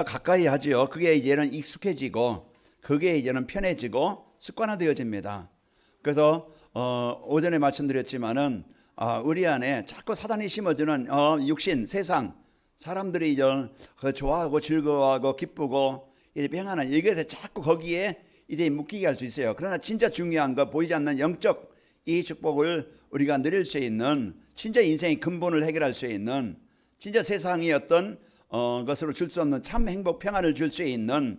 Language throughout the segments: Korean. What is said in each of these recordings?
가까이 하지요. 그게 이제는 익숙해지고 그게 이제는 편해지고 습관화되어집니다. 그래서 오전에 말씀드렸지만은 우리 안에 자꾸 사단이 심어주는 육신, 세상, 사람들이 이제 좋아하고 즐거워하고 기쁘고 이제 평안한 이것에 자꾸 거기에 이제 묶이게 할 수 있어요. 그러나 진짜 중요한 거 보이지 않는 영적 이 축복을 우리가 누릴 수 있는 진짜 인생의 근본을 해결할 수 있는 진짜 세상이 어떤 것으로 줄 수 없는 참 행복 평안을 줄 수 있는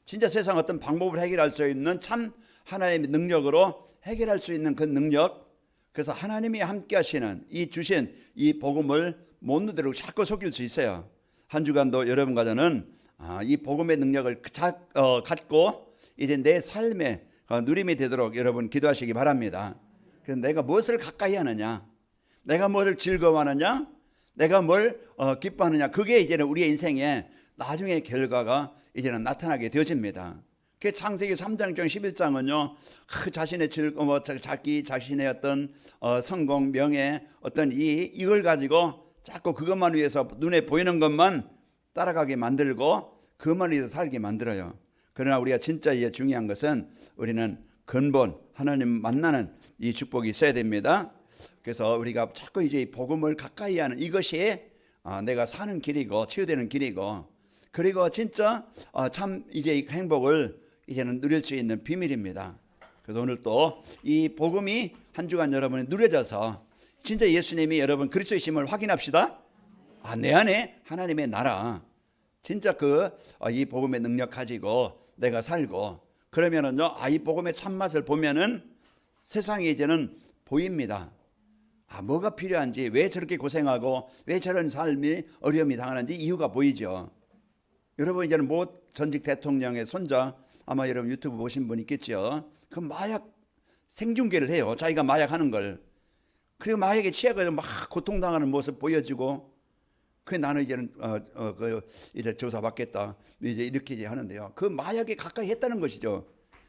진짜 세상 어떤 방법을 해결할 수 있는 참 하나님의 능력으로 해결할 수 있는 그 능력. 그래서 하나님이 함께 하시는 이 주신 이 복음을 못 누리고 자꾸 속일 수 있어요. 한 주간도 여러분과 저는 이 복음의 능력을 갖고 이제 내 삶의 누림이 되도록 여러분 기도하시기 바랍니다. 그래서 내가 무엇을 가까이 하느냐, 내가 무엇을 즐거워하느냐, 내가 뭘 기뻐하느냐, 그게 이제는 우리의 인생의 나중의 결과가 이제는 나타나게 되어집니다. 그 창세기 3장 11장은요 자신의 자기 자신의 어떤 성공, 명예, 어떤 이걸 가지고 자꾸 그것만 위해서 눈에 보이는 것만 따라가게 만들고 그것만 위해서 살게 만들어요. 그러나 우리가 진짜 중요한 것은 우리는 근본 하나님 만나는 이 축복이 있어야 됩니다. 그래서 우리가 자꾸 이제 복음을 가까이 하는 이것이 내가 사는 길이고 치유되는 길이고, 그리고 진짜 참 이제 이 행복을 이제는 누릴 수 있는 비밀입니다. 그래서 오늘 또 이 복음이 한 주간 여러분이 누려져서 진짜 예수님이 여러분 그리스도이심을 확인합시다. 내 안에 하나님의 나라, 진짜 이 복음의 능력 가지고 내가 살고, 그러면은요 이 복음의 참맛을 보면은 세상이 이제는 보입니다. 뭐가 필요한지, 왜 저렇게 고생하고 왜 저런 삶이 어려움이 당하는지 이유가 보이죠. 여러분 이제는 모 전직 대통령의 손자, 아마 여러분 유튜브 보신 분 있겠죠. 그 마약 생중계를 해요. 자기가 마약하는 걸. 그리고 마약에 취해가지고 막 고통당하는 모습 보여지고, 그 나는 이제는 이제 조사받겠다 이제 이렇게 하는데요. 그 마약에 가까이 했다는 것이죠.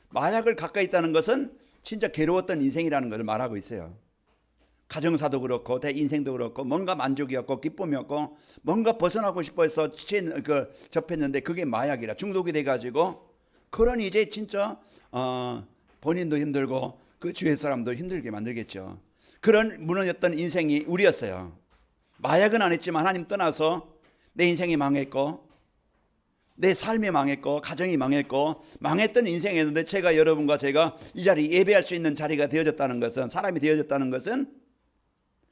마약을 가까이 있다는 것은 진짜 괴로웠던 인생이라는 것을 말하고 있어요. 가정사도 그렇고 내 인생도 그렇고 뭔가 만족이었고 기쁨이었고 뭔가 벗어나고 싶어서 접했는데 그게 마약이라 중독이 돼가지고, 그러니 이제 진짜 본인도 힘들고 그 주위 사람도 힘들게 만들겠죠. 그런 무너졌던 인생이 우리였어요. 마약은 안 했지만 하나님 떠나서 내 인생이 망했고 내 삶이 망했고 가정이 망했고 망했던 인생이었는데, 제가 여러분과 제가 이 자리 예배할 수 있는 자리가 되어졌다는 것은, 사람이 되어졌다는 것은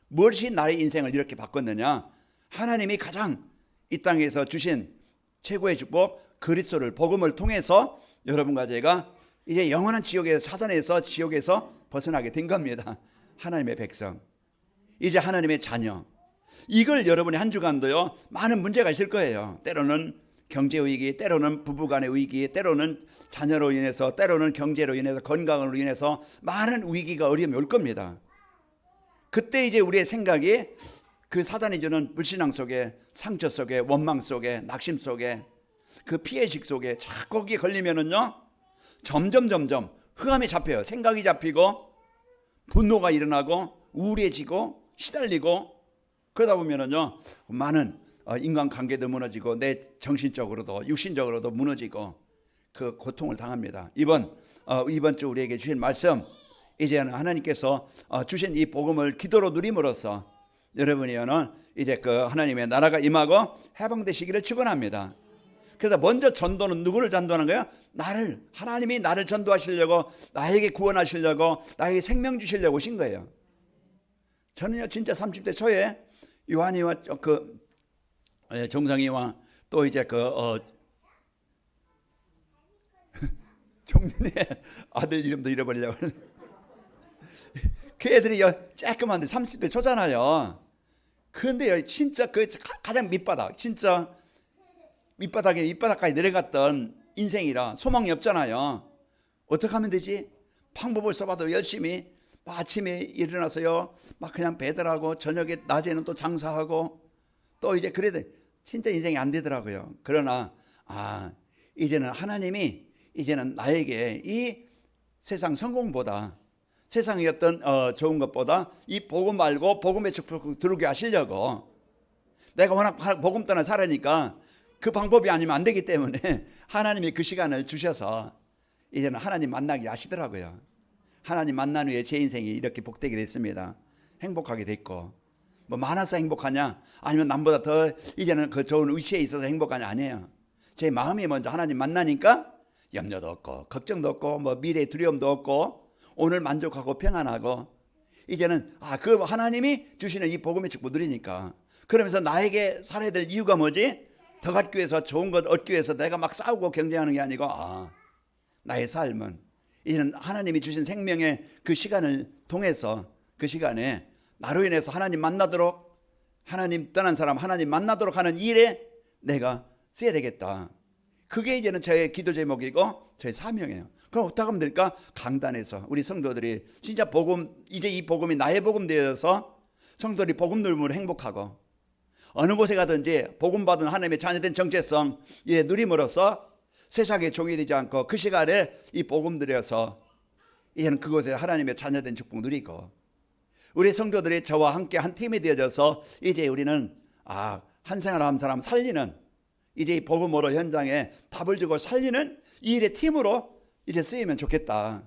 무엇이 나의 인생을 이렇게 바꿨느냐, 하나님이 가장 이 땅에서 주신 최고의 축복 그리스도를, 복음을 통해서 여러분과 제가 이제 영원한 지옥에서, 사단에서 지옥에서 벗어나게 된 겁니다. 하나님의 백성, 이제 하나님의 자녀. 이걸 여러분이 한 주간도요 많은 문제가 있을 거예요. 때로는 경제 위기, 때로는 부부간의 위기, 때로는 자녀로 인해서, 때로는 경제로 인해서, 건강으로 인해서 많은 위기가 어려움이 올 겁니다. 그때 이제 우리의 생각이 그 사단이 주는 불신앙 속에, 상처 속에, 원망 속에, 낙심 속에, 그 피해식 속에 자꾸 거기에 걸리면은요 점점 흑암이 잡혀요. 생각이 잡히고 분노가 일어나고 우울해지고 시달리고, 그러다 보면은요 많은 인간관계도 무너지고 내 정신적으로도 육신적으로도 무너지고 그 고통을 당합니다. 이번 주 우리에게 주신 말씀, 이제는 하나님께서 주신 이 복음을 기도로 누림으로써 여러분이는 이제 그 하나님의 나라가 임하고 해방되시기를 축원합니다. 그래서 먼저 전도는 누구를 전도하는 거예요? 하나님이 나를 전도하시려고, 나에게 구원하시려고, 나에게 생명 주시려고 오신 거예요. 저는요 진짜 30대 초에 요한이와 정상이와 또 이제 종민의 아들 이름도 잃어버리려고 하는데, 그 애들이 쬐끄만데 30대 초잖아요. 그런데 진짜 가장 밑바닥, 진짜 밑바닥까지 내려갔던 인생이라 소망이 없잖아요. 어떻게 하면 되지? 방법을 써봐도 열심히 아침에 일어나서요 막 그냥 배달하고 저녁에 낮에는 또 장사하고 또 이제 그래도 진짜 인생이 안 되더라고요. 그러나 이제는 하나님이 이제는 나에게 이 세상 성공보다, 세상의 어떤 좋은 것보다 이 복음 말고 복음의 축복을 들어오게 하시려고, 내가 워낙 복음 떠나 살으니까 그 방법이 아니면 안 되기 때문에 하나님이 그 시간을 주셔서 이제는 하나님 만나게 하시더라고요. 하나님 만난 후에 제 인생이 이렇게 복되게 됐습니다. 행복하게 됐고, 뭐 많아서 행복하냐, 아니면 남보다 더 이제는 그 좋은 위치에 있어서 행복하냐, 아니에요. 제 마음이 먼저 하나님 만나니까 염려도 없고 걱정도 없고 뭐 미래의 두려움도 없고 오늘 만족하고 평안하고, 이제는 그 하나님이 주시는 이 복음의 축복 누리니까, 그러면서 나에게 살아야 될 이유가 뭐지? 더 갖기 위해서, 좋은 것 얻기 위해서 내가 막 싸우고 경쟁하는 게 아니고, 나의 삶은 이제는 하나님이 주신 생명의 그 시간을 통해서, 그 시간에 나로 인해서 하나님 만나도록, 하나님 떠난 사람 하나님 만나도록 하는 일에 내가 써야 되겠다. 그게 이제는 저의 기도 제목이고 저의 사명이에요. 그럼 어떻게 하면 될까? 강단에서 우리 성도들이 진짜 복음, 이제 이 복음이 나의 복음 되어서 성도들이 복음 누림으로 행복하고, 어느 곳에 가든지 복음 받은 하나님의 자녀된 정체성 예 누림으로써 세상에 종이 되지 않고, 그 시간에 이 복음 들여서 이제는 그곳에 하나님의 자녀된 축복 누리고, 우리 성도들이 저와 함께 한 팀이 되어져서 이제 우리는 한 사람 한 사람 살리는, 이제 이 복음으로 현장에 답을 주고 살리는 이 일의 팀으로 이제 쓰이면 좋겠다.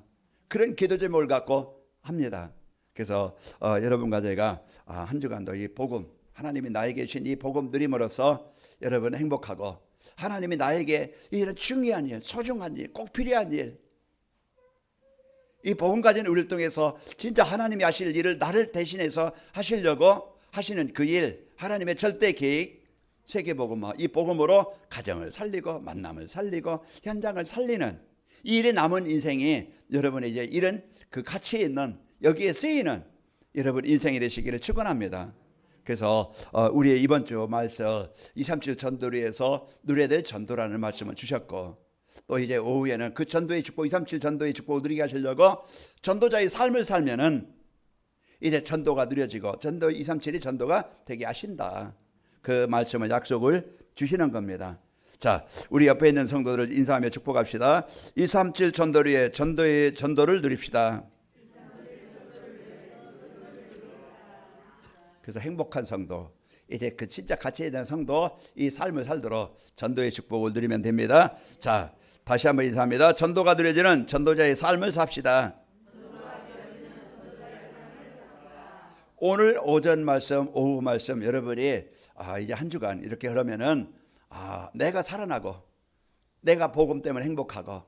그런 기도 제목을 갖고 합니다. 그래서 여러분과 제가 한 주간도 이 복음, 하나님이 나에게 주신 이 복음 누림으로써 여러분 행복하고, 하나님이 나에게 이런 중요한 일, 소중한 일, 꼭 필요한 일, 이 복음 가진 우리를 통해서 진짜 하나님이 하실 일을 나를 대신해서 하시려고 하시는 그 일, 하나님의 절대 계획, 세계복음화, 이 복음으로 가정을 살리고 만남을 살리고 현장을 살리는 이 일에 남은 인생이 여러분의 이제 이런 그 가치에 있는, 여기에 쓰이는 여러분 인생이 되시기를 축원합니다. 그래서 우리의 이번 주 말씀 237 전도리에서 누려야 될 전도라는 말씀을 주셨고, 또 이제 오후에는 그 전도의 축복, 237 전도의 축복을 누리게 하시려고 전도자의 삶을 살면은 이제 전도가 누려지고, 전도 237이 전도가 되게 하신다. 그 말씀을 약속을 주시는 겁니다. 자, 우리 옆에 있는 성도들을 인사하며 축복합시다. 237 전도리의 전도를 누립시다. 그래서 행복한 성도, 이제 그 진짜 가치 있는 성도, 이 삶을 살도록 전도의 축복을 누리면 됩니다. 자, 다시 한번 인사합니다. 전도가 누려지는 전도자의 삶을 삽시다. 오늘 오전 말씀, 오후 말씀 여러분이 이제 한 주간 이렇게 그러면은 내가 살아나고, 내가 복음 때문에 행복하고,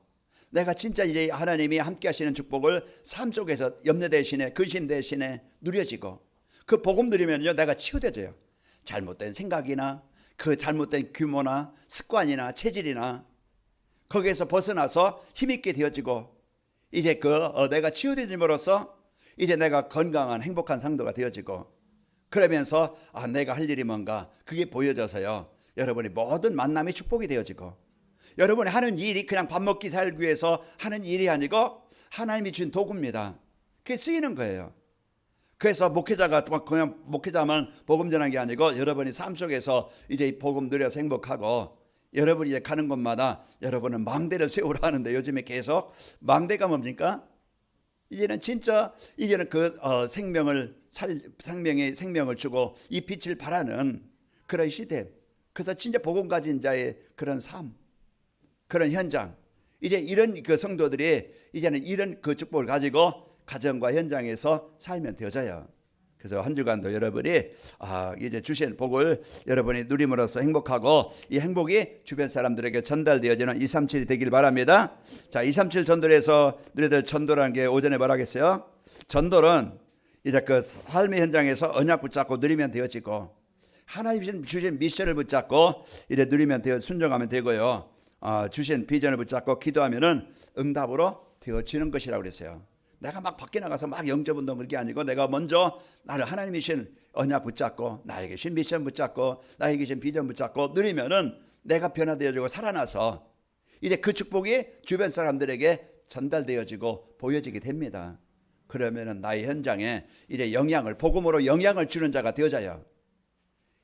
내가 진짜 이제 하나님이 함께 하시는 축복을 삶 속에서 염려 대신에, 근심 대신에 누려지고, 그 복음 누리면요 내가 치유되져요. 잘못된 생각이나 그 잘못된 규모나 습관이나 체질이나 거기에서 벗어나서 힘있게 되어지고, 이제 내가 치유되짐으로써 이제 내가 건강한 행복한 상도가 되어지고, 그러면서 내가 할 일이 뭔가 그게 보여져서요 여러분이 모든 만남이 축복이 되어지고, 여러분이 하는 일이 그냥 밥 먹기 살기 위해서 하는 일이 아니고 하나님이 주신 도구입니다. 그게 쓰이는 거예요. 그래서 목회자가 그냥 목회자만 복음 전하는 게 아니고, 여러분이 삶 속에서 이제 이 복음 누려서 행복하고, 여러분이 이제 가는 곳마다 여러분은 망대를 세우라 하는데, 요즘에 계속 망대가 뭡니까? 이제는 진짜 이제는 생명의 생명을 주고 이 빛을 발하는 그런 시대. 그래서 진짜 복음 가진 자의 그런 삶, 그런 현장, 이제 이런 그 성도들이 이제는 이런 그 축복을 가지고 가정과 현장에서 살면 되어져요. 그래서 한 주간도 여러분이 이제 주신 복을 여러분이 누림으로써 행복하고, 이 행복이 주변 사람들에게 전달되어지는 237이 되길 바랍니다. 자, 237 전도에서 누려야 될 전도라는 게 오전에 말하겠어요. 전도는 이제 그 삶의 현장에서 언약 붙잡고 누리면 되어지고, 하나님 주신 미션을 붙잡고 이래 누리면 되어 순종하면 되고요. 주신 비전을 붙잡고 기도하면은 응답으로 되어지는 것이라고 그랬어요. 내가 막 밖에 나가서 막 영접운동 그런 게 아니고, 내가 먼저 나를 하나님이 주신 언약 붙잡고, 나에게 주신 미션 붙잡고, 나에게 주신 비전 붙잡고 누리면은 내가 변화되어지고 살아나서 이제 그 축복이 주변 사람들에게 전달되어지고 보여지게 됩니다. 그러면은 나의 현장에 이제 복음으로 영향을 주는 자가 되어져요.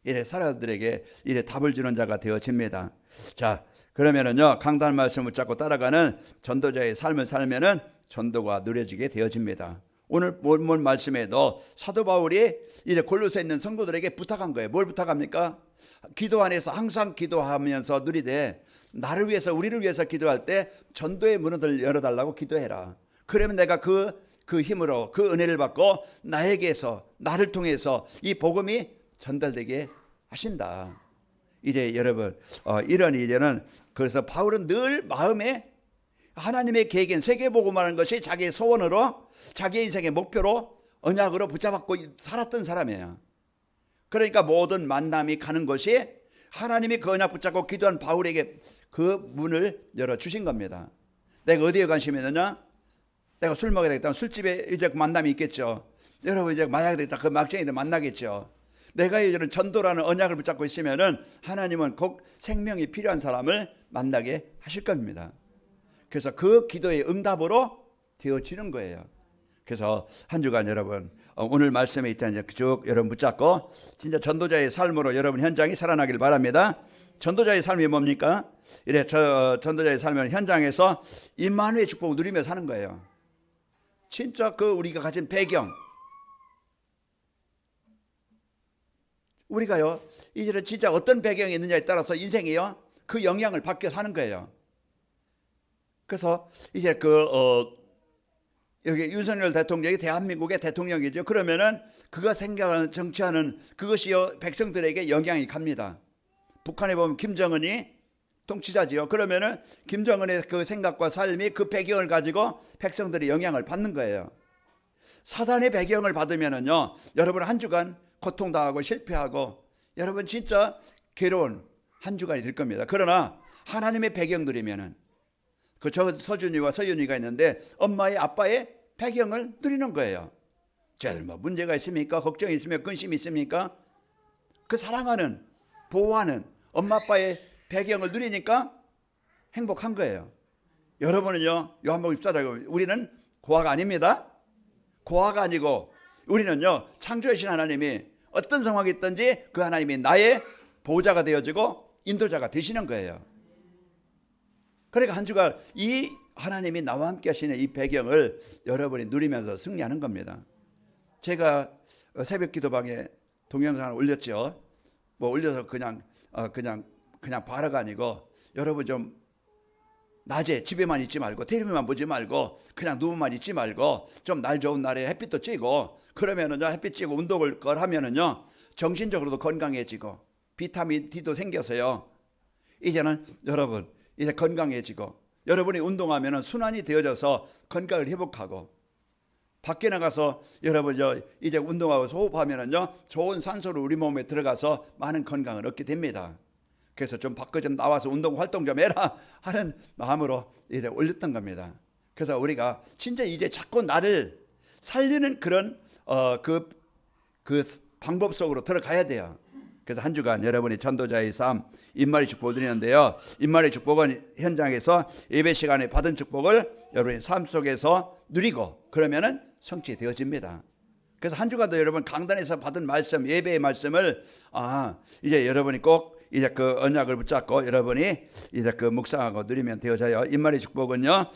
이래 사람들에게 이래 답을 주는 자가 되어집니다. 자, 그러면은요 강단 말씀을 붙잡고 따라가는 전도자의 삶을 살면은 전도가 누려지게 되어집니다. 오늘 본 말씀에도 사도 바울이 이제 골로새에 있는 성도들에게 부탁한 거예요. 뭘 부탁합니까? 기도 안에서 항상 기도하면서 누리되 나를 위해서, 우리를 위해서 기도할 때 전도의 문을 열어달라고 기도해라. 그러면 내가 그 힘으로 그 은혜를 받고 나에게서, 나를 통해서 이 복음이 전달되게 하신다. 이제 여러분 이런 이제는, 그래서 바울은 늘 마음에 하나님의 계획인 세계복음하는 것이 자기의 소원으로, 자기의 인생의 목표로, 언약으로 붙잡고 살았던 사람이에요. 그러니까 모든 만남이 가는 것이 하나님이 그 언약 붙잡고 기도한 바울에게 그 문을 열어주신 겁니다. 내가 어디에 관심이 있느냐? 내가 술 먹어야 되겠다. 술집에 이제 만남이 있겠죠. 여러분 이제 마약이 되겠다. 그 막쟁이들 만나겠죠. 내가 이제는 전도라는 언약을 붙잡고 있으면은 하나님은 꼭 생명이 필요한 사람을 만나게 하실 겁니다. 그래서 그 기도의 응답으로 되어지는 거예요. 그래서 한 주간 여러분 오늘 말씀에 있다는 쭉 여러분 붙잡고 진짜 전도자의 삶으로 여러분 현장이 살아나길 바랍니다. 전도자의 삶이 뭡니까? 이래 전도자의 삶은 현장에서 임마누의 축복을 누리며 사는 거예요. 진짜 그 우리가 가진 배경, 우리가요 이제는 진짜 어떤 배경이 있느냐에 따라서 인생이요 그 영향을 받게 사는 거예요. 그래서 이제 여기 윤석열 대통령이 대한민국의 대통령이죠. 그러면은 그가 생각하는 정치하는 그것이요 백성들에게 영향이 갑니다. 북한에 보면 김정은이 통치자지요. 그러면은 김정은의 그 생각과 삶이 그 배경을 가지고 백성들이 영향을 받는 거예요. 사단의 배경을 받으면은요 여러분 한 주간 고통당하고 실패하고 여러분 진짜 괴로운 한 주간이 될 겁니다. 그러나 하나님의 배경들이면은 그 서준이와 서윤이가 있는데 엄마의 아빠의 배경을 누리는 거예요. 쟤들 뭐 문제가 있습니까? 걱정이 있습니까? 근심이 있습니까? 그 사랑하는, 보호하는 엄마 아빠의 배경을 누리니까 행복한 거예요. 여러분은요 요한복음 14장 우리는 고아가 아닙니다. 고아가 아니고 우리는요 창조하신 하나님이 어떤 상황이 있든지 그 하나님이 나의 보호자가 되어지고 인도자가 되시는 거예요. 그러니까 한 주간 이 하나님이 나와 함께 하시는 이 배경을 여러분이 누리면서 승리하는 겁니다. 제가 새벽 기도방에 동영상을 올렸죠. 뭐 올려서 그냥 바라가 아니고 여러분 좀 낮에 집에만 있지 말고 텔레비만 보지 말고 그냥 누워만 있지 말고 좀 날 좋은 날에 햇빛도 쬐고 그러면은요 햇빛 쬐고 운동을 하면은요 정신적으로도 건강해지고 비타민 D도 생겨서요 이제는 여러분 이제 건강해지고 여러분이 운동하면은 순환이 되어져서 건강을 회복하고 밖에 나가서 여러분 이제 운동하고 호흡하면은요 좋은 산소를 우리 몸에 들어가서 많은 건강을 얻게 됩니다. 그래서 좀 밖에 좀 나와서 운동 활동 좀 해라 하는 마음으로 이제 올렸던 겁니다. 그래서 우리가 진짜 이제 자꾸 나를 살리는 그런 그 방법 속으로 들어가야 돼요. 그래서 한 주간 여러분이 전도자의 삶 임마누의 축복을 드리는데요. 임마누의 축복은 현장에서 예배 시간에 받은 축복을 여러분의 삶 속에서 누리고 그러면은 성취되어집니다. 그래서 한 주간도 여러분 강단에서 받은 말씀, 예배의 말씀을 이제 여러분이 꼭 이제 그 언약을 붙잡고 여러분이 이제 그 묵상하고 누리면 되어져요. 임마누의 축복은요.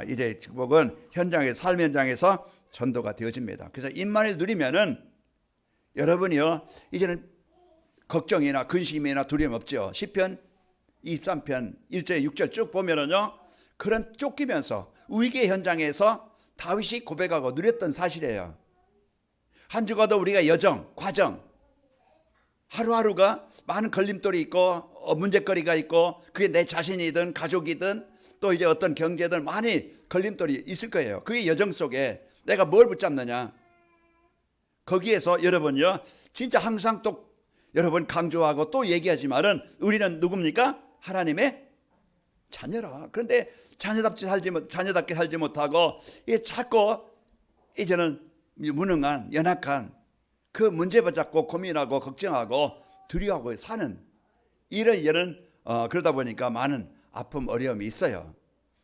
이제 축복은 현장의 삶 현장에서 전도가 되어집니다. 그래서 임마누를 누리면은 여러분이요 이제는 걱정이나 근심이나 두려움 없죠. 시편 23편 1절 6절 쭉 보면은요 그런 쫓기면서 위기의 현장에서 다윗이 고백하고 누렸던 사실이에요. 한 주가도 우리가 여정, 과정 하루하루가 많은 걸림돌이 있고 문제거리가 있고 그게 내 자신이든 가족이든 또 이제 어떤 경제든 많이 걸림돌이 있을 거예요. 그게 여정 속에 내가 뭘 붙잡느냐 거기에서 여러분요 진짜 항상 또 여러분 강조하고 또 얘기하지만은 우리는 누굽니까? 하나님의 자녀라. 그런데 자녀답게 살지 못하고 자꾸 이제는 무능한 연약한 그 문제 붙잡고 고민하고 걱정하고 두려워하고 사는 이런 그러다 보니까 많은 아픔 어려움이 있어요.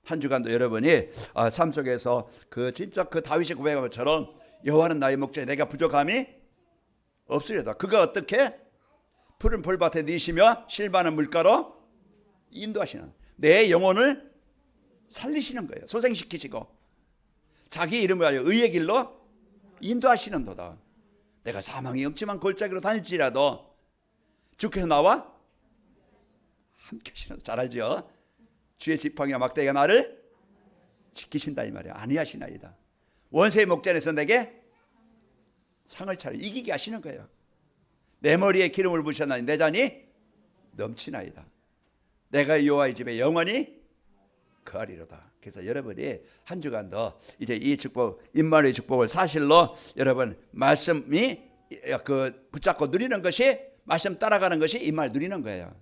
한 주간도 여러분이 삶 속에서 그 진짜 그 다윗이 고백한 것처럼 여호와는 나의 목자 내가 부족함이 없으려다. 그가 어떻게 푸른 풀밭에 니시며 실바는 물가로 인도하시는 내 영혼을 살리시는 거예요. 소생시키시고 자기 이름을 하여 의의 길로 인도하시는도다. 내가 사망이 없지만 골짜기로 다닐지라도 주께서 나와 함께 하시는. 잘 알죠? 주의 지팡이와 막대기가 나를 지키신다 이 말이야. 아니하시나이다. 원수의 목전에서 내게 상을 차려 이기게 하시는 거예요. 내 머리에 기름을 부으셨나니 내 잔이 넘치나이다. 내가 여호와의 집에 영원히 거하리로다. 그래서 여러분이 한 주간도 이제 이 축복, 임마누엘 축복을 사실로 여러분 말씀이 붙잡고 누리는 것이, 말씀 따라가는 것이 임마누엘 누리는 거예요.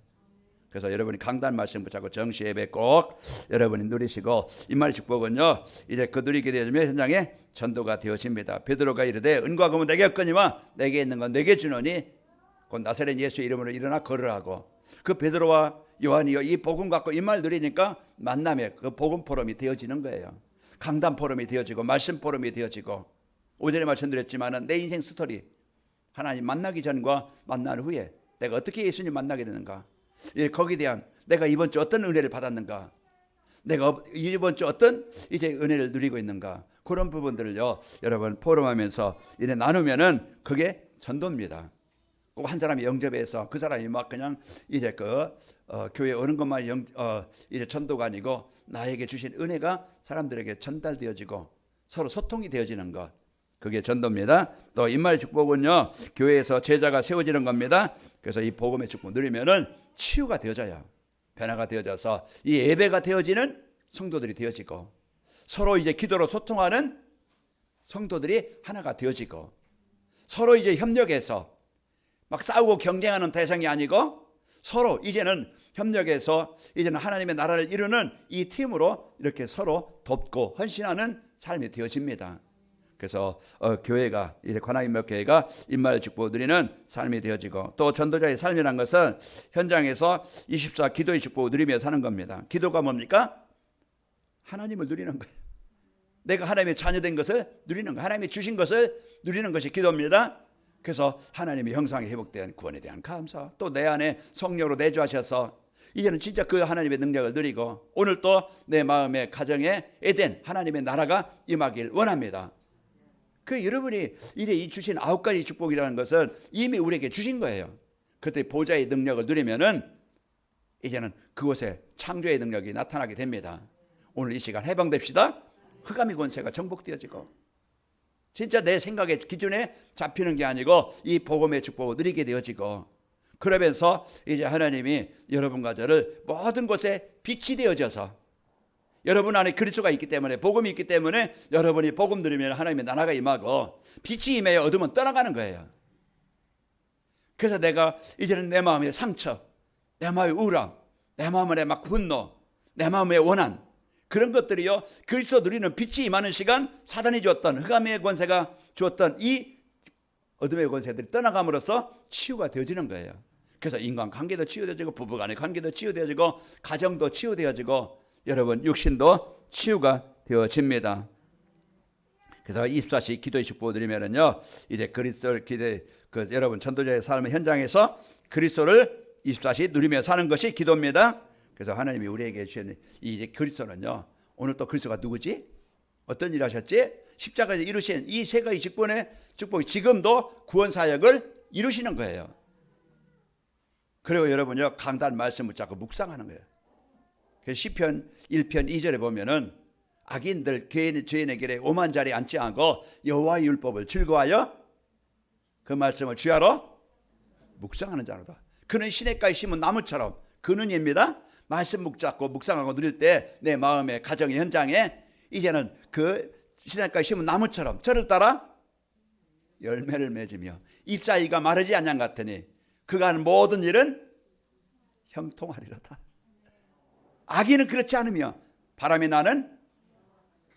그래서 여러분이 강단 말씀 붙잡고 정시 예배 꼭 여러분이 누리시고, 임마누엘 축복은요 이제 그 누리게 되면 현장에 전도가 되어집니다. 베드로가 이르되 은과 금은 내게 없거니와 내게 있는 건 내게 주노니 곧 나사렛 예수의 이름으로 일어나 걸으라고. 그 베드로와 요한이요 이 복음 갖고 임마누엘 누리니까 만남의 그 복음 포럼이 되어지는 거예요. 강단 포럼이 되어지고 말씀 포럼이 되어지고, 오전에 말씀드렸지만은 내 인생 스토리, 하나님 만나기 전과 만난 후에 내가 어떻게 예수님 만나게 되는가, 거기에 대한 내가 이번 주 어떤 은혜를 받았는가, 내가 이번 주 어떤 이제 은혜를 누리고 있는가, 그런 부분들을요 여러분 포럼하면서 이래 나누면은 그게 전도입니다. 꼭 한 사람이 영접해서 그 사람이 막 그냥 이제 교회 오는 것만 이제 전도가 아니고 나에게 주신 은혜가 사람들에게 전달되어지고 서로 소통이 되어지는 것, 그게 전도입니다. 또 임마누엘 축복은요 교회에서 제자가 세워지는 겁니다. 그래서 이 복음의 축복 누리면은 치유가 되어져요. 변화가 되어져서 이 예배가 되어지는 성도들이 되어지고, 서로 이제 기도로 소통하는 성도들이 하나가 되어지고, 서로 이제 협력해서 막 싸우고 경쟁하는 대상이 아니고 서로 이제는 협력해서 이제는 하나님의 나라를 이루는 이 팀으로 이렇게 서로 돕고 헌신하는 삶이 되어집니다. 그래서 교회가 이제 관악인목교회가 임마누엘 축복을 누리는 삶이 되어지고, 또 전도자의 삶이란 것은 현장에서 24 기도의 축복을 누리며 사는 겁니다. 기도가 뭡니까? 하나님을 누리는 거예요. 내가 하나님의 자녀된 것을 누리는 거, 하나님이 주신 것을 누리는 것이 기도입니다. 그래서 하나님의 형상에 회복된 구원에 대한 감사, 또 내 안에 성령으로 내주하셔서 이제는 진짜 그 하나님의 능력을 누리고, 오늘 또 내 마음의 가정에 에덴 하나님의 나라가 임하길 원합니다. 그 여러분이 이래 이 주신 9가지 축복이라는 것은 이미 우리에게 주신 거예요. 그때 보좌의 능력을 누리면은 이제는 그곳에 창조의 능력이 나타나게 됩니다. 오늘 이 시간 해방됩시다. 흑암의 권세가 정복되어지고 진짜 내 생각의 기준에 잡히는 게 아니고 이 복음의 축복을 누리게 되어지고, 그러면서 이제 하나님이 여러분과 저를 모든 곳에 빛이 되어져서, 여러분 안에 그리스도가 있기 때문에, 복음이 있기 때문에 여러분이 복음 누리면 하나님의 나라가 임하고 빛이 임해야 어둠은 떠나가는 거예요. 그래서 내가 이제는 내 마음의 상처, 내 마음의 우울함, 내 마음의 막 분노, 내 마음의 원한, 그런 것들이요 그리스도 누리는 빛이 임하는 시간, 사단이 주었던 흑암의 권세가 주었던 이 어둠의 권세들이 떠나감으로써 치유가 되어지는 거예요. 그래서 인간관계도 치유되어지고, 부부간의 관계도 치유되어지고, 가정도 치유되어지고, 여러분 육신도 치유가 되어집니다. 그래서 24시 기도의 축복을 드리면은요 이제 그리스도를 여러분 전도자의 삶의 현장에서 그리스도를 24시 누리며 사는 것이 기도입니다. 그래서 하나님이 우리에게 주신 이 그리스도는요, 오늘 또 그리스도가 누구지? 어떤 일을 하셨지? 십자가에서 이루신 이 세 가지 직분의 축복이 지금도 구원 사역을 이루시는 거예요. 그리고 여러분요 강단 말씀 붙잡고 묵상하는 거예요. 그래서 시편 1편 2절에 보면은 악인들 죄인의 길에 오만 자리에 앉지 않고 여호와의 율법을 즐거워하여 그 말씀을 주야로 묵상하는 자로다. 그는 시냇가에 심은 나무처럼, 그는 입니다. 말씀 묵잡고 묵상하고 누릴 때 내 마음의 가정의 현장에 이제는 그 시냇가에 심은 나무처럼 저를 따라 열매를 맺으며 잎사귀가 마르지 않냐 같으니 그가 하는 모든 일은 형통하리로다. 악인은 그렇지 않으며 바람이 나는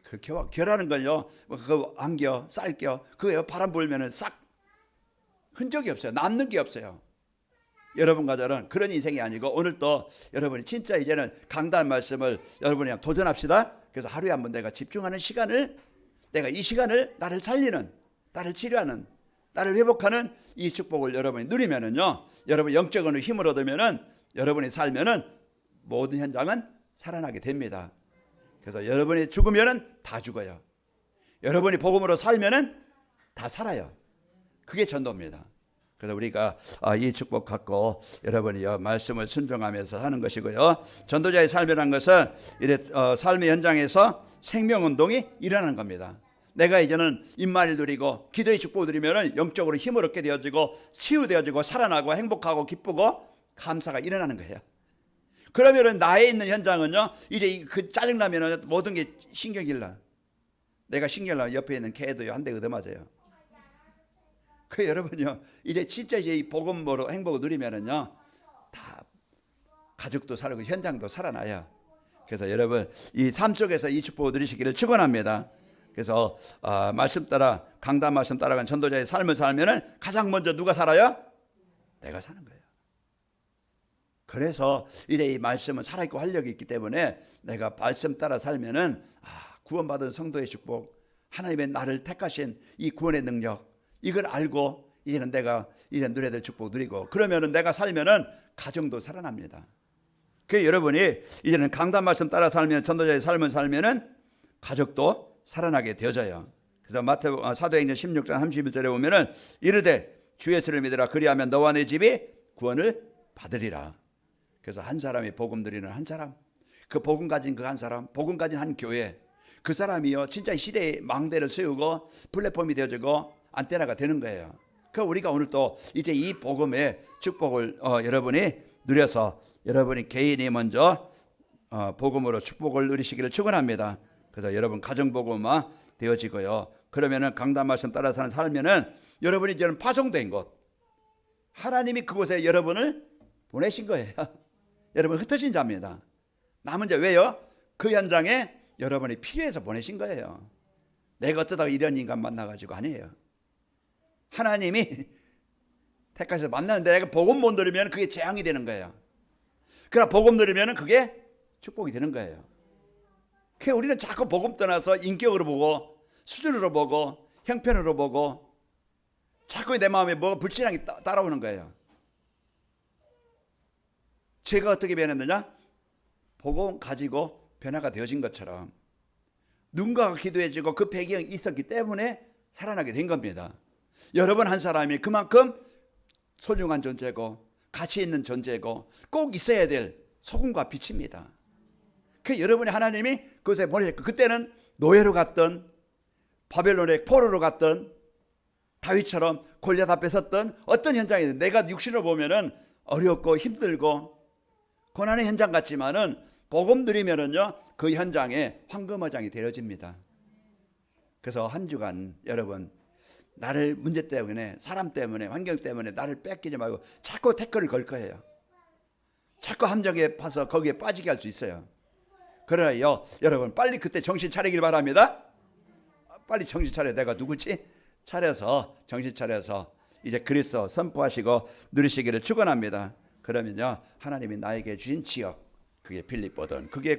그 겨라는 걸요 그 안겨 쌀겨 그거 바람 불면은 싹 흔적이 없어요. 남는 게 없어요. 여러분과 저는 그런 인생이 아니고, 오늘 또 여러분이 진짜 이제는 강단 말씀을 여러분이 도전합시다. 그래서 하루에 한번 내가 집중하는 시간을, 내가 이 시간을 나를 살리는, 나를 치료하는, 나를 회복하는 이 축복을 여러분이 누리면은요, 여러분 영적으로 힘을 얻으면은 여러분이 살면은 모든 현장은 살아나게 됩니다. 그래서 여러분이 죽으면은 다 죽어요. 여러분이 복음으로 살면은 다 살아요. 그게 전도입니다. 그래서 우리가 이 축복 갖고 여러분이 말씀을 순종하면서 하는 것이고요. 전도자의 삶이라는 것은 삶의 현장에서 생명운동이 일어나는 겁니다. 내가 이제는 임마를 누리고 기도의 축복을 누리면 영적으로 힘을 얻게 되어지고 치유되어지고 살아나고 행복하고 기쁘고 감사가 일어나는 거예요. 그러면은 나에 있는 현장은요, 이제 그 짜증나면은 모든 게 신경질나. 내가 신경나면 옆에 있는 개도 한 대 얻어맞아요. 그 여러분요, 이제 진짜 이제 이 복음으로 행복을 누리면은요, 다 가족도 살고 현장도 살아나요. 그래서 여러분 이 삶 속에서 이 축복을 누리시기를 축원합니다. 그래서 말씀 따라 강단 말씀 따라간 전도자의 삶을 살면은 가장 먼저 누가 살아요? 내가 사는 거예요. 그래서 이제 이 말씀은 살아있고 활력이 있기 때문에 내가 말씀 따라 살면은 구원받은 성도의 축복, 하나님의 나를 택하신 이 구원의 능력, 이걸 알고 이제는 내가 이제 누려야 될 축복 누리고, 그러면은 내가 살면은 가정도 살아납니다. 그 여러분이 이제는 강단 말씀 따라 살면, 전도자의 삶을 살면은 가족도 살아나게 되어져요. 그래서 사도행전 16장 31절에 보면은 이르되 주 예수를 믿으라 그리하면 너와 내 집이 구원을 받으리라. 그래서 한 사람이 복음 드리는 한 사람, 그 복음 가진 그 한 사람, 복음 가진 한 교회, 그 사람이요 진짜 시대의 망대를 세우고 플랫폼이 되어지고 안테나가 되는 거예요. 그 우리가 오늘 또 이제 이 복음의 축복을 여러분이 누려서 여러분이 개인이 먼저 복음으로 축복을 누리시기를 축원합니다. 그래서 여러분 가정 복음화 되어지고요. 그러면은 강단 말씀 따라 사는 살면은 여러분이 이제는 파송된 곳, 하나님이 그곳에 여러분을 보내신 거예요. 여러분 흩어진 자입니다. 남은 자 왜요? 그 현장에 여러분이 필요해서 보내신 거예요. 내가 어쩌다가 이런 인간 만나가지고 아니에요. 하나님이 택하셔서 만나는데 내가 복음 못 들으면 그게 재앙이 되는 거예요. 그러나 복음 들으면 그게 축복이 되는 거예요. 그래서 우리는 자꾸 복음 떠나서 인격으로 보고 수준으로 보고 형편으로 보고 자꾸 내 마음에 뭐가 불신앙이 따라오는 거예요. 제가 어떻게 변했느냐? 복음 가지고 변화가 되어진 것처럼 누군가가 기도해주고 그 배경이 있었기 때문에 살아나게 된 겁니다. 여러분 한 사람이 그만큼 소중한 존재고 가치 있는 존재고 꼭 있어야 될 소금과 빛입니다. 그 여러분이 하나님이 그곳에 보내셨고, 그때는 노예로 갔던 바벨론의 포로로 갔던 다윗처럼 골리앗 앞에 섰던 어떤 현장이든 내가 육신으로 보면은 어렵고 힘들고 고난의 현장 같지만은 복음 드리면은요 그 현장에 황금어장이 되어집니다. 그래서 한 주간 여러분 나를 문제 때문에 사람 때문에 환경 때문에 나를 뺏기지 말고 자꾸 태클을 걸 거예요. 자꾸 함정에 파서 거기에 빠지게 할 수 있어요. 그러나요 여러분 빨리 그때 정신 차리길 바랍니다. 빨리 정신 차려. 내가 누구지? 차려서 정신 차려서 이제 그리스도 선포하시고 누리시기를 축원합니다. 그러면요 하나님이 나에게 주신 지역, 그게 빌립보든 그게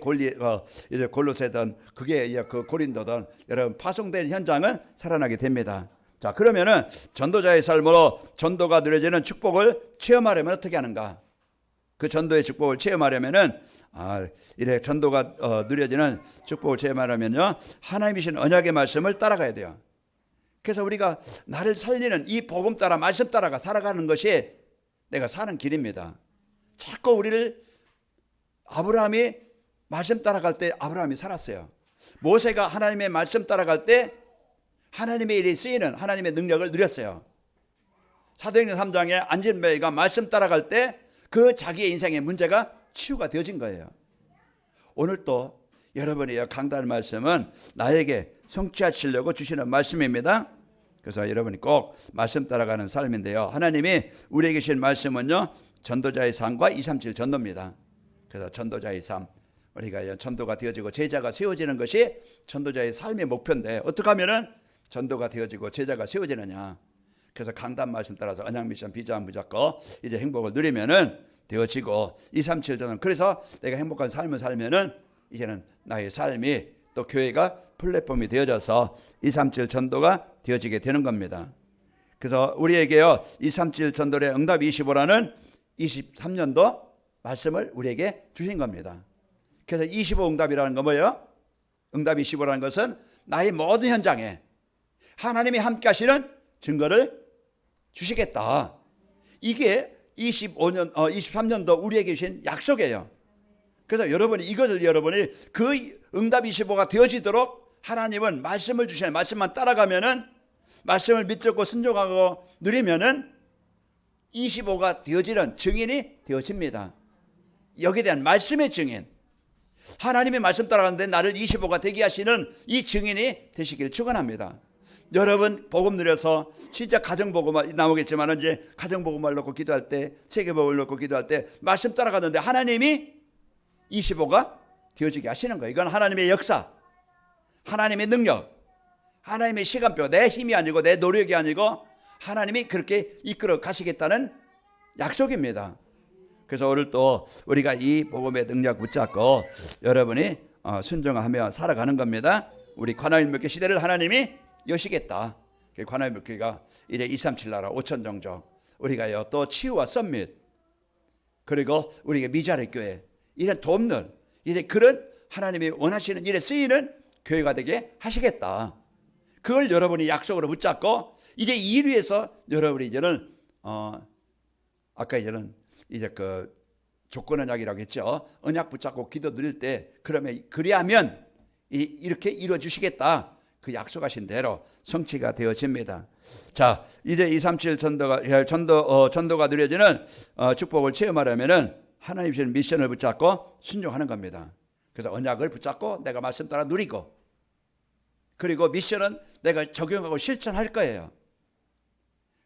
이제 골로새든 그게 그 고린도든 여러분 파송된 현장은 살아나게 됩니다. 자, 그러면은 전도자의 삶으로 전도가 누려지는 축복을 체험하려면 어떻게 하는가? 그 전도의 축복을 체험하려면은 이래 전도가 누려지는 축복을 체험하려면요 하나님이신 언약의 말씀을 따라가야 돼요. 그래서 우리가 나를 살리는 이 복음 따라 말씀 따라가 살아가는 것이 내가 사는 길입니다. 자꾸 우리를 아브라함이 말씀 따라갈 때 아브라함이 살았어요. 모세가 하나님의 말씀 따라갈 때 하나님의 일이 쓰이는 하나님의 능력을 누렸어요. 사도행전 3장에 안진뱅이가 말씀 따라갈 때 그 자기의 인생의 문제가 치유가 되어진 거예요. 오늘 또 여러분의 강단 말씀은 나에게 성취하시려고 주시는 말씀입니다. 그래서 여러분이 꼭 말씀 따라가는 삶인데요. 하나님이 우리에게 주신 말씀은요 전도자의 삶과 237 전도입니다. 그래서 전도자의 삶, 우리가 전도가 되어지고 제자가 세워지는 것이 전도자의 삶의 목표인데 어떻게 하면은 전도가 되어지고 제자가 세워지느냐? 그래서 강단 말씀 따라서 언약 미션 비전 무조건 이제 행복을 누리면은 되어지고 237 전도. 그래서 내가 행복한 삶을 살면은 이제는 나의 삶이 또 교회가 플랫폼이 되어져서 237 전도가 되어지게 되는 겁니다. 그래서 우리에게요 237 전도의 응답 25라는 23년도 말씀을 우리에게 주신 겁니다. 그래서 25 응답이라는 건 뭐예요? 응답 25라는 것은 나의 모든 현장에 하나님이 함께 하시는 증거를 주시겠다. 이게 23년도 우리에게 주신 약속이에요. 그래서 여러분이 이것을 여러분이 그 응답 25가 되어지도록 하나님은 말씀을 주시는, 말씀만 따라가면은, 말씀을 믿고 순종하고 누리면은 25가 되어지는 증인이 되어집니다. 여기에 대한 말씀의 증인, 하나님의 말씀 따라가는데 나를 25가 되게 하시는 이 증인이 되시길 축원합니다. 여러분 복음 누려서 진짜 가정복음만 나오겠지만 이제 가정복음을 놓고 기도할 때, 세계복음을 놓고 기도할 때 말씀 따라가는데 하나님이 25가 되어지게 하시는 거예요. 이건 하나님의 역사, 하나님의 능력, 하나님의 시간표, 내 힘이 아니고 내 노력이 아니고 하나님이 그렇게 이끌어 가시겠다는 약속입니다. 그래서 오늘 또 우리가 이 복음의 능력 붙잡고 여러분이 순종하며 살아가는 겁니다. 우리 관아일목회 시대를 하나님이 여시겠다. 관아일목회가 이래 237 나라 5천 종족, 우리가요 또 치유와 썸밋, 그리고 우리가 미자리 교회, 이런 돕는, 이래 그런 하나님이 원하시는 일에 쓰이는 교회가 되게 하시겠다. 그걸 여러분이 약속으로 붙잡고 이제 이 위해서 여러분이 이제는 아까 이제는 이제 그 조건 언약이라고 했죠. 언약 붙잡고 기도 드릴 때 그러면 그리하면 이렇게 이루어 주시겠다. 그 약속하신 대로 성취가 되어집니다. 자, 이제 237 전도가 누려지는 축복을 체험하려면은 하나님 주신 미션을 붙잡고 순종하는 겁니다. 그래서 언약을 붙잡고 내가 말씀 따라 누리고, 그리고 미션은 내가 적용하고 실천할 거예요.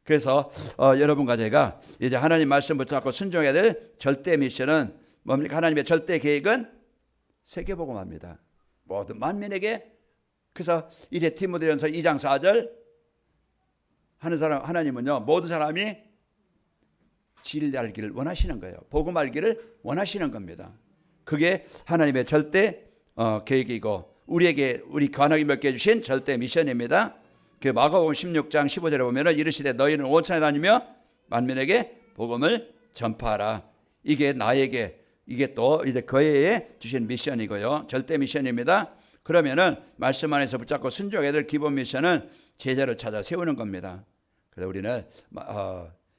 그래서 여러분과 제가 이제 하나님 말씀 붙잡고 순종해야 될 절대 미션은 뭡니까? 하나님의 절대 계획은 세계복음화입니다. 모든 만민에게. 그래서 이제 디모데전서 2장 4절 하는 사람, 하나님은요 모든 사람이 진리 알기를 원하시는 거예요. 복음 알기를 원하시는 겁니다. 그게 하나님의 절대 계획이고 우리 관하게 맡겨 주신 절대 미션입니다. 그 마가복음 16장 15절에 보면은 이르시되 너희는 온 천에 다니며 만민에게 복음을 전파하라. 이게 나에게, 이게 또 이제 교회에 주신 미션이고요. 절대 미션입니다. 그러면은 말씀 안에서 붙잡고 순종해야 될 기본 미션은 제자를 찾아 세우는 겁니다. 그래서 우리는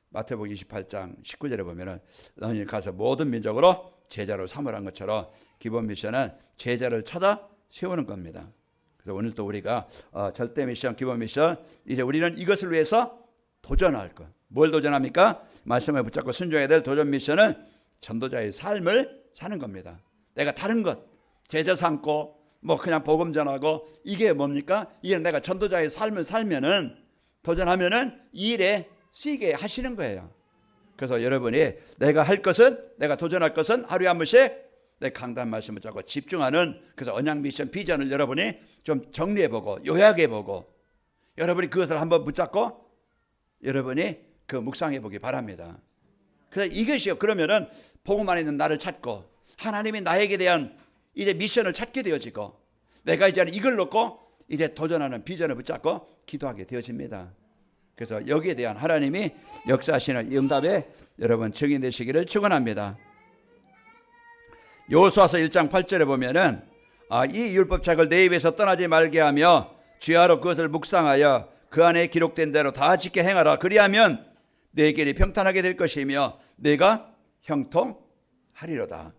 마태복음 28장 19절에 보면은 너희 가서 모든 민족으로 제자로 삼으란 것처럼 기본 미션은 제자를 찾아 세우는 겁니다. 그래서 오늘 또 우리가 절대 미션, 기본 미션, 이제 우리는 이것을 위해서 도전할 것. 뭘 도전합니까? 말씀을 붙잡고 순종해야 될 도전 미션은 전도자의 삶을 사는 겁니다. 내가 다른 것, 제자 삼고 뭐 그냥 복음 전하고 이게 뭡니까? 이게 내가 전도자의 삶을 살면은, 도전하면은 이 일에 쓰이게 하시는 거예요. 그래서 여러분이 내가 할 것은, 내가 도전할 것은 하루에 한 번씩 내 강단 말씀을 잡고 집중하는, 그래서 언약 미션 비전을 여러분이 좀 정리해보고 요약해보고 여러분이 그것을 한번 붙잡고 여러분이 그 묵상해보기 바랍니다. 그래서 이것이요. 그러면은 복음 안에 있는 나를 찾고 하나님이 나에게 대한 이제 미션을 찾게 되어지고 내가 이제 이걸 놓고 이제 도전하는 비전을 붙잡고 기도하게 되어집니다. 그래서 여기에 대한 하나님이 역사하시는 이 응답에 여러분 증인 되시기를 축원합니다. 여호수아서 1장 8절에 보면은 이 율법책을 내 입에서 떠나지 말게 하며 주야로 그것을 묵상하여 그 안에 기록된 대로 다 지켜 행하라. 그리하면 내 길이 평탄하게 될 것이며 내가 형통하리로다.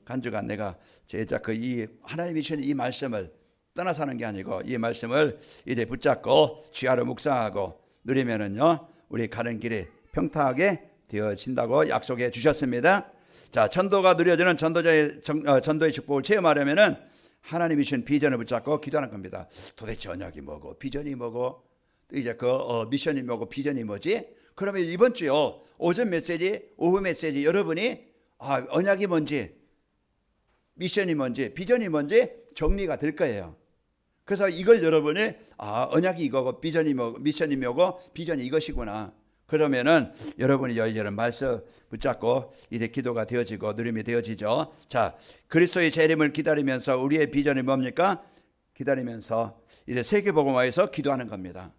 간주가 내가 제자 이 하나님이 주신 이 말씀을 떠나 사는 게 아니고 이 말씀을 이제 붙잡고 주야로 묵상하고 누리면은요 우리 가는 길이 평탄하게 되어진다고 약속해 주셨습니다. 자, 전도가 누려지는 전도의 축복을 체험하려면은 하나님이 주신 비전을 붙잡고 기도하는 겁니다. 도대체 언약이 뭐고 비전이 뭐고 또 이제 미션이 뭐고 비전이 뭐지? 그러면 이번 주요 오전 메시지, 오후 메시지 여러분이 언약이 뭔지, 미션이 뭔지, 비전이 뭔지 정리가 될 거예요. 그래서 이걸 여러분이 언약이 이거고 비전이 뭐고 미션이 뭐고 비전이 이것이구나. 그러면은 여러분이 이런 말씀 붙잡고 이제 기도가 되어지고 누림이 되어지죠. 자, 그리스도의 재림을 기다리면서 우리의 비전이 뭡니까? 기다리면서 이제 세계복음화에서 기도하는 겁니다.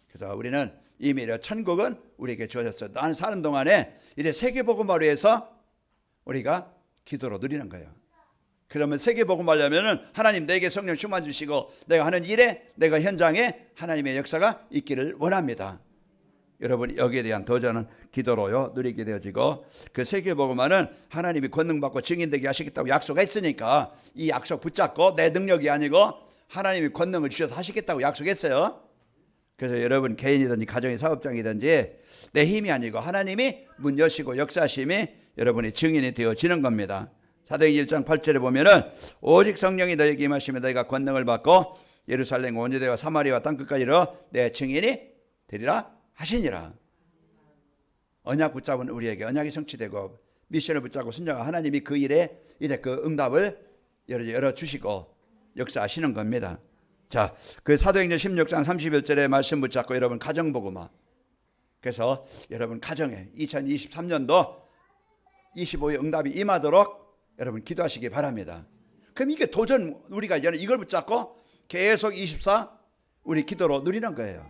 그래서 우리는 이미 천국은 우리에게 주어졌어요. 나는 사는 동안에 이제 세계복음화로 해서 우리가 기도로 누리는 거예요. 그러면 세계복음 하려면은 하나님 내게 성령 충만 주시고 내가 하는 일에 내가 현장에 하나님의 역사가 있기를 원합니다. 여러분 여기에 대한 도전은 기도로요 누리게 되어지고 그 세계복음화는 하나님이 권능받고 증인되게 하시겠다고 약속했으니까 이 약속 붙잡고 내 능력이 아니고 하나님이 권능을 주셔서 하시겠다고 약속했어요. 그래서 여러분 개인이든지 가정의 사업장이든지 내 힘이 아니고 하나님이 문 여시고 역사하심이 여러분의 증인이 되어지는 겁니다. 사도행전 1장 8절에 보면은 오직 성령이 너에게 임하시면 너희가 권능을 받고 예루살렘 온 유대와 사마리아와 땅끝까지 이르러 내 증인이 되리라 하시니라. 언약 붙잡은 우리에게 언약이 성취되고 미션을 붙잡고 순종한 하나님이 그 일에 이제 그 응답을 열어주시고 역사하시는 겁니다. 자, 그 사도행전 16장 31절에 말씀 붙잡고 여러분 가정복음화. 그래서 여러분 가정에 2023년도 25의 응답이 임하도록 여러분 기도하시기 바랍니다. 그럼 이게 도전 우리가 이제는 이걸 붙잡고 계속 24 우리 기도로 누리는 거예요.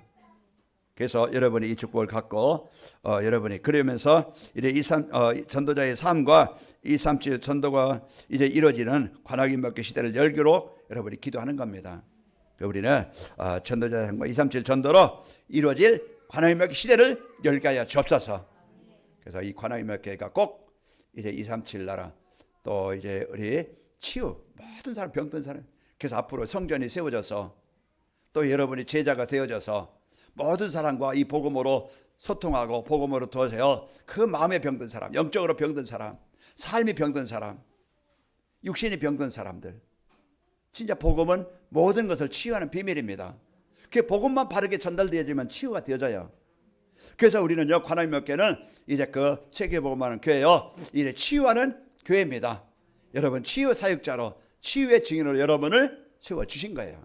그래서 여러분이 이 축복을 갖고 여러분이 그러면서 이제 전도자의 삶과 237 전도가 이제 이루어지는 관악인 먹기 시대를 열기로 여러분이 기도하는 겁니다. 우리는 전도자의 삶과 237 전도로 이루어질 관악인 먹기 시대를 열게 하여 주옵소서. 그래서 이 관악인 먹기가 꼭 이제 237 나라 또 이제 우리 치유 모든 사람 병든 사람 그래서 앞으로 성전이 세워져서 또 여러분이 제자가 되어져서 모든 사람과 이 복음으로 소통하고 복음으로 도와서 그 마음에 병든 사람, 영적으로 병든 사람, 삶이 병든 사람, 육신이 병든 사람들 진짜 복음은 모든 것을 치유하는 비밀입니다. 그 복음만 바르게 전달되어지면 치유가 되어져요. 그래서 우리는요 관악인 몇 개는 이제 그 세계복음하는 교회요 이제 치유하는 교회입니다. 여러분 치유 사역자로 치유의 증인으로 여러분을 세워주신 거예요.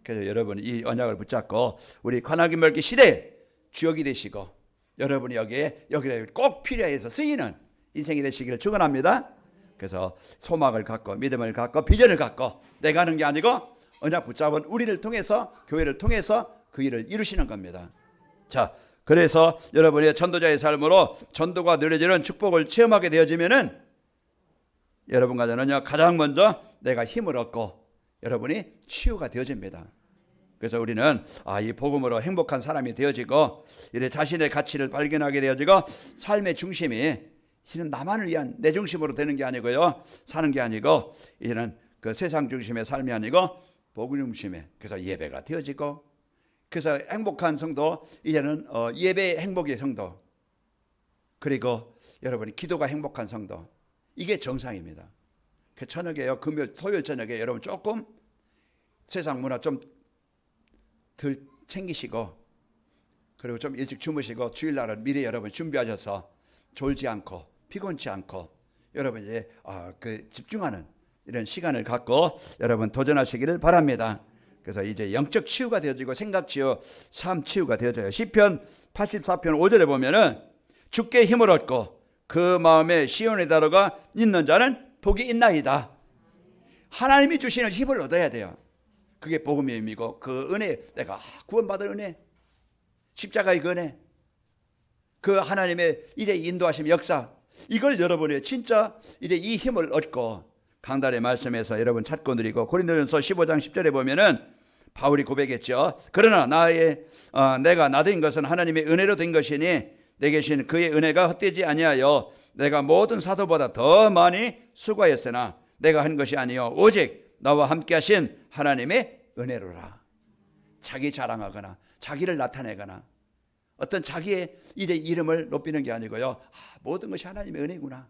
그래서 여러분 이 언약을 붙잡고 우리 관악인 먹기 시대에 주역이 되시고 여러분이 여기에 꼭 필요해서 쓰이는 인생이 되시기를 축원합니다. 그래서 소망을 갖고 믿음을 갖고 비전을 갖고 내가 하는 게 아니고 언약 붙잡은 우리를 통해서 교회를 통해서 그 일을 이루시는 겁니다. 자, 그래서 여러분의 전도자의 삶으로 전도가 누려지는 축복을 체험하게 되어지면은 여러분 가정은요 가장 먼저 내가 힘을 얻고 여러분이 치유가 되어집니다. 그래서 우리는 이 복음으로 행복한 사람이 되어지고 이래 자신의 가치를 발견하게 되어지고 삶의 중심이 이는 나만을 위한 내 중심으로 되는 게 아니고요 사는 게 아니고 이제는 그 세상 중심의 삶이 아니고 복음 중심의 그래서 예배가 되어지고 그래서 행복한 성도 이제는 예배의 행복의 성도 그리고 여러분이 기도가 행복한 성도 이게 정상입니다. 그 저녁에요 금요일 토요일 저녁에 여러분 조금 세상 문화 좀 덜 챙기시고 그리고 좀 일찍 주무시고 주일날은 미리 여러분 준비하셔서 졸지 않고 피곤치 않고 여러분 이제 그 집중하는 이런 시간을 갖고 여러분 도전하시기를 바랍니다. 그래서 이제 영적 치유가 되어지고 생각 치유, 삶 치유가 되어져요. 시편 84편 5절에 보면은 주께 힘을 얻고 그 마음에 시온의 다루가 있는 자는 복이 있나이다. 하나님이 주시는 힘을 얻어야 돼요. 그게 복음의 의미고 그 은혜 내가 구원받을 은혜 십자가의 그 은혜 그 하나님의 이제 인도하심 역사 이걸 여러분이 진짜 이제 이 힘을 얻고 강단의 말씀에서 여러분 찾고 누리고 고린도전서 15장 10절에 보면은 바울이 고백했죠. 그러나 내가 나 된 것은 하나님의 은혜로 된 것이니 내게 주신 그의 은혜가 헛되지 아니하여 내가 모든 사도보다 더 많이 수고하였으나 내가 한 것이 아니요 오직 나와 함께 하신 하나님의 은혜로라. 자기 자랑하거나 자기를 나타내거나 어떤 자기의 이름을 높이는 게 아니고요. 모든 것이 하나님의 은혜구나.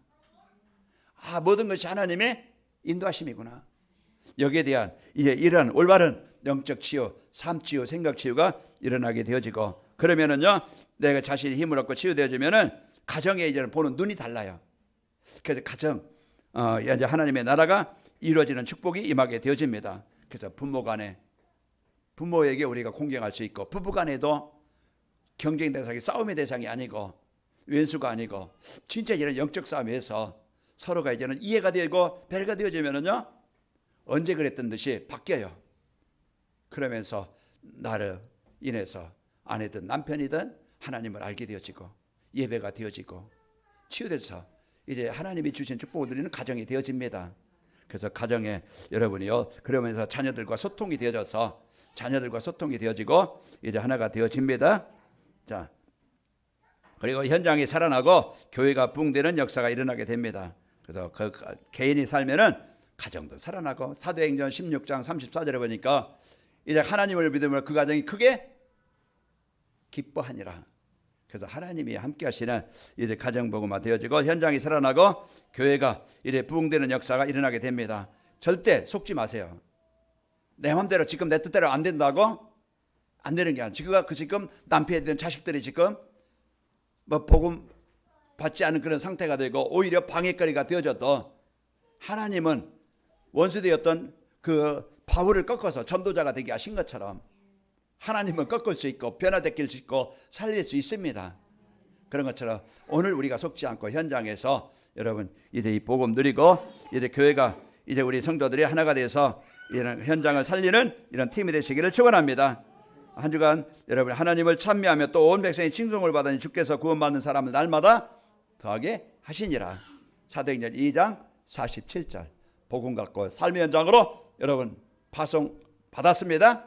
모든 것이 하나님의 인도하심이구나. 여기에 대한 이제 이런 올바른 영적 치유, 삶 치유, 생각 치유가 일어나게 되어지고 그러면은요 내가 자신이 힘을 얻고 치유되어지면은 가정에 이제는 보는 눈이 달라요. 그래서 가정 이제 하나님의 나라가 이루어지는 축복이 임하게 되어집니다. 그래서 부모 간에 부모에게 우리가 공경할 수 있고 부부 간에도 경쟁 대상이 싸움의 대상이 아니고 왼수가 아니고 진짜 이런 영적 싸움에서 서로가 이제는 이해가 되고 배려가 되어지면은요 언제 그랬던 듯이 바뀌어요. 그러면서 나를 인해서 아내든 남편이든 하나님을 알게 되어지고 예배가 되어지고 치유돼서 이제 하나님이 주신 축복을 누리는 가정이 되어집니다. 그래서 가정에 여러분이요 그러면서 자녀들과 소통이 되어지고 이제 하나가 되어집니다. 자, 그리고 현장이 살아나고 교회가 부흥되는 역사가 일어나게 됩니다. 그래서 그 개인이 살면은 가정도 살아나고 사도행전 16장 34절에 보니까 이제 하나님을 믿으면 그 가정이 크게 기뻐하니라. 그래서 하나님이 함께 하시는 이제 가정복음화 되어지고 현장이 살아나고 교회가 이제 부흥되는 역사가 일어나게 됩니다. 절대 속지 마세요. 내 마음대로 지금 내 뜻대로 안 된다고 안 되는 게 아니라 지금 남편이 된 자식들이 지금 뭐 복음 받지 않은 그런 상태가 되고 오히려 방해거리가 되어져도 하나님은 원수되었던 그 바울을 꺾어서 전도자가 되게 하신 것처럼 하나님은 꺾을 수 있고 변화되길 수 있고 살릴 수 있습니다. 그런 것처럼 오늘 우리가 속지 않고 현장에서 여러분 이제 이 복음 누리고 이제 교회가 이제 우리 성도들이 하나가 돼서 이런 현장을 살리는 이런 팀이 되시기를 축원합니다. 한 주간 여러분 하나님을 찬미하며 또 온 백성이 칭송을 받으니 주께서 구원받는 사람을 날마다 더하게 하시니라. 사도행전 2장 47절 복음 갖고 삶의 현장으로 여러분 파송 받았습니다.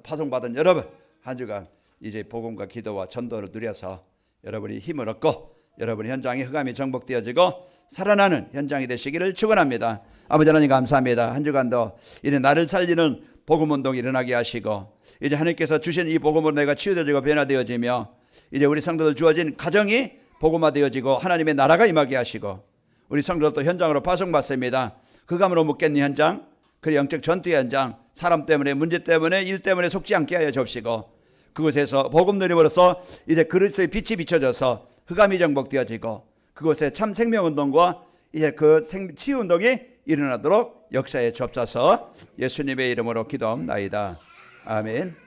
파송 받은 여러분 한 주간 이제 복음과 기도와 전도를 누려서 여러분이 힘을 얻고 여러분 현장이 흑암이 정복되어지고 살아나는 현장이 되시기를 축원합니다. 아버지 하나님 감사합니다. 한 주간도 이제 나를 살리는 복음 운동이 일어나게 하시고 이제 하나님께서 주신 이 복음으로 내가 치유되어지고 변화되어지며 이제 우리 성도들 주어진 가정이 복음화되어지고 하나님의 나라가 임하게 하시고 우리 성도들도 현장으로 파송받습니다. 흑암으로 묶였는 현장, 그 영적 전투의 현장, 사람 때문에 문제 때문에 일 때문에 속지 않게 하여 주옵시고 그곳에서 복음 누림으로써 이제 그리스도의 빛이 비춰져서 흑암이 정복되어지고 그곳에 참 생명운동과 이제 그 치유운동이 일어나도록 역사에 접사서 예수님의 이름으로 기도합나이다. 아멘.